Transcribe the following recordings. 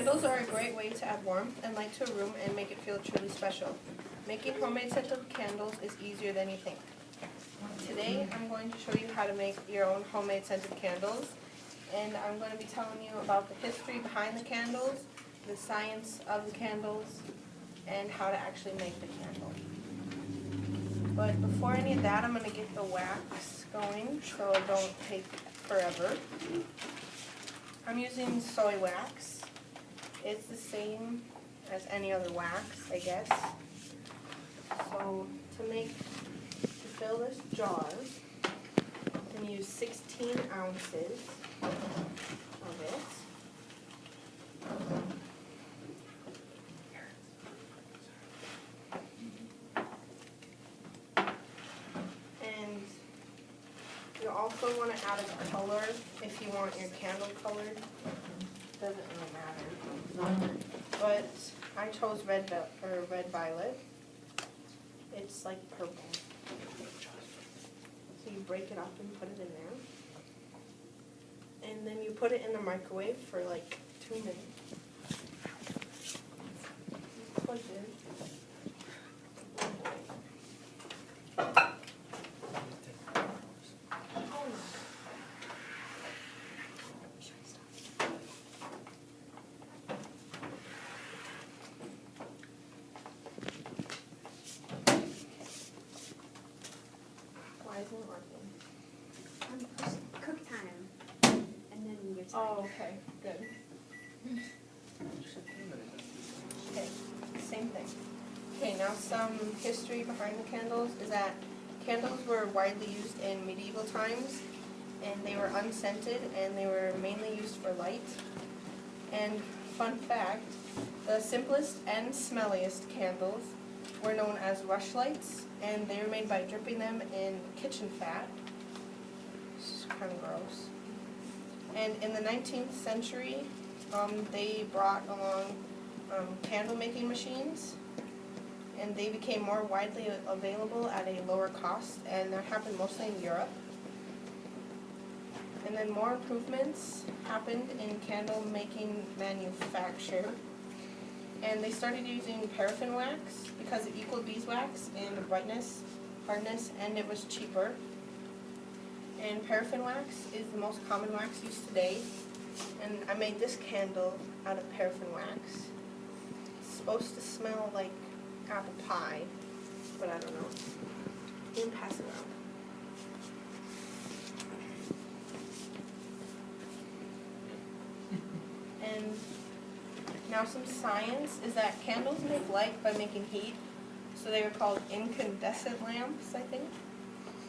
Candles are a great way to add warmth and light to a room and make it feel truly special. Making homemade scented candles is easier than you think. Today I'm going to show you how to make your own homemade scented candles, and I'm going to be telling you about the history behind the candles, the science of the candles, and how to actually make the candle. But before any of that, I'm going to get the wax going so it don't take forever. I'm using soy wax. It's the same as any other wax, I guess. So to fill this jar, I'm going to use 16 ounces of it. And you also want to add a color if you want your candle colored. Doesn't really matter. But I chose red violet. It's like purple. So you break it up and put it in there. And then you put it in the microwave for like 2 minutes. Put it. Why isn't it working? Cook time, and then your time. Oh, okay, good. Okay, same thing. Okay, now some history behind the candles is that candles were widely used in medieval times, and they were unscented, and they were mainly used for light. And fun fact, the simplest and smelliest candles were known as rushlights, and they were made by dripping them in kitchen fat. This is kind of gross. And in the 19th century, they brought along candle making machines, and they became more widely available at a lower cost, and that happened mostly in Europe. And then more improvements happened in candle making manufacture, and they started using paraffin wax because it equaled beeswax in brightness, hardness, and it was cheaper. And paraffin wax is the most common wax used today, and I made this candle out of paraffin wax. It's supposed to smell like apple pie, but I don't know. You can pass it around. And now some science is that candles make light by making heat, so they were called incandescent lamps, I think.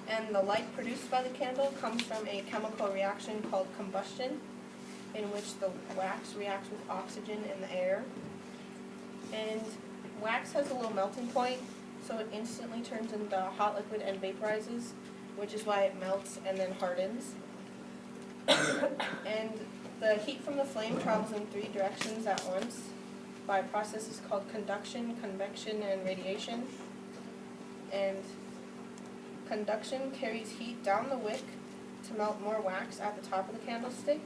And the light produced by the candle comes from a chemical reaction called combustion, in which the wax reacts with oxygen in the air. And wax has a low melting point, so it instantly turns into hot liquid and vaporizes, which is why it melts and then hardens. And the heat from the flame travels in 3 directions at once by processes called conduction, convection, and radiation. And conduction carries heat down the wick to melt more wax at the top of the candlestick,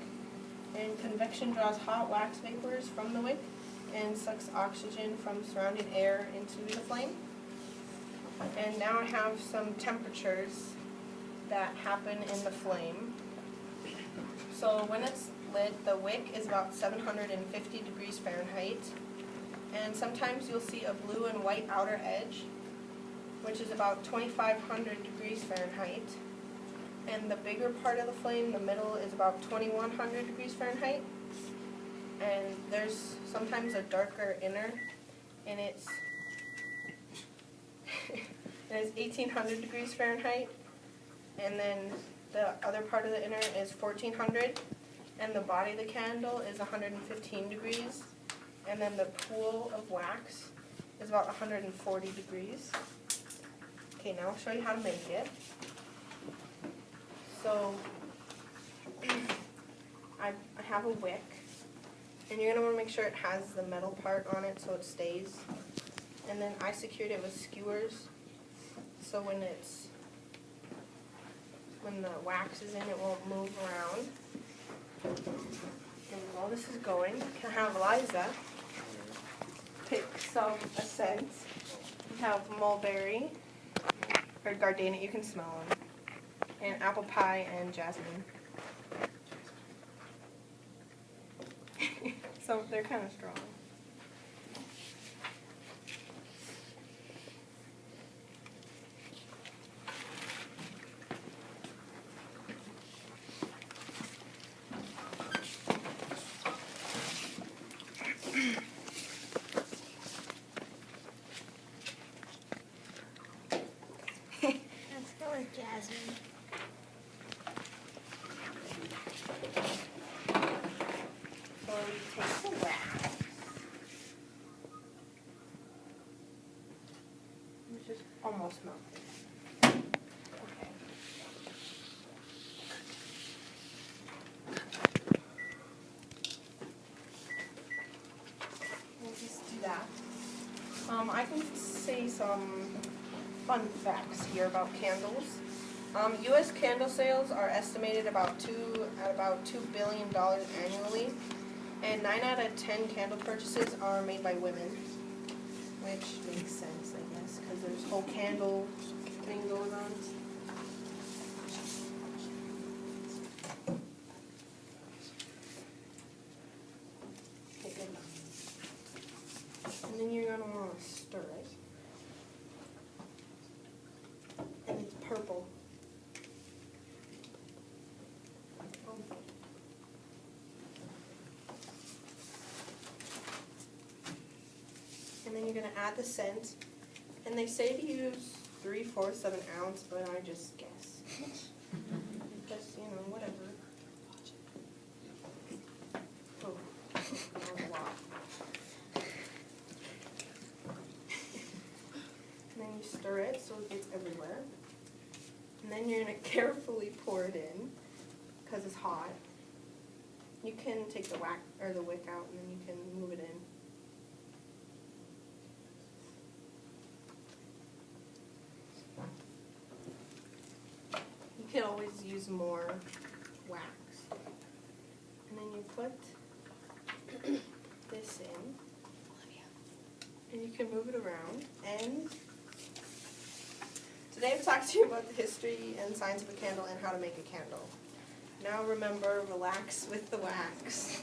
and convection draws hot wax vapors from the wick and sucks oxygen from surrounding air into the flame. And now I have some temperatures that happen in the flame. So when it's lit, the wick is about 750 degrees Fahrenheit, and sometimes you'll see a blue and white outer edge, which is about 2,500 degrees Fahrenheit. And the bigger part of the flame, the middle, is about 2,100 degrees Fahrenheit. And there's sometimes a darker inner, and it's 1,800 degrees Fahrenheit. And then the other part of the inner is 1,400, and the body of the candle is 115 degrees. And then the pool of wax is about 140 degrees. Okay, now I'll show you how to make it. So, I have a wick, and you're going to want to make sure it has the metal part on it so it stays. And then I secured it with skewers, so when the wax is in, it won't move around. And while this is going, you can have Liza pick some scents. We have mulberry, or gardenia, you can smell them, and apple pie and jasmine. So they're kind of strong. Let's go with jasmine. So we take the wax, which is almost melted. Okay. We'll just do that. I can say some fun facts here about candles. U.S. candle sales are estimated at about $2 billion annually, and 9 out of 10 candle purchases are made by women, which makes sense, I guess, because there's whole candle thing going on. Okay, good. And then you're gonna want to stir it, and it's purple. And then you're going to add the scent. And they say to use 3/4 of an ounce, but I just guess. Because, you know, whatever. Oh, that was a lot. And then you stir it so it gets everywhere. And then you're going to carefully pour it in, because it's hot. You can take the wick out, and then you can move it in. You can always use more wax. And then you put this in, Olivia, and you can move it around. And today I've talked to you about the history and science of a candle and how to make a candle. Now remember, relax with the wax.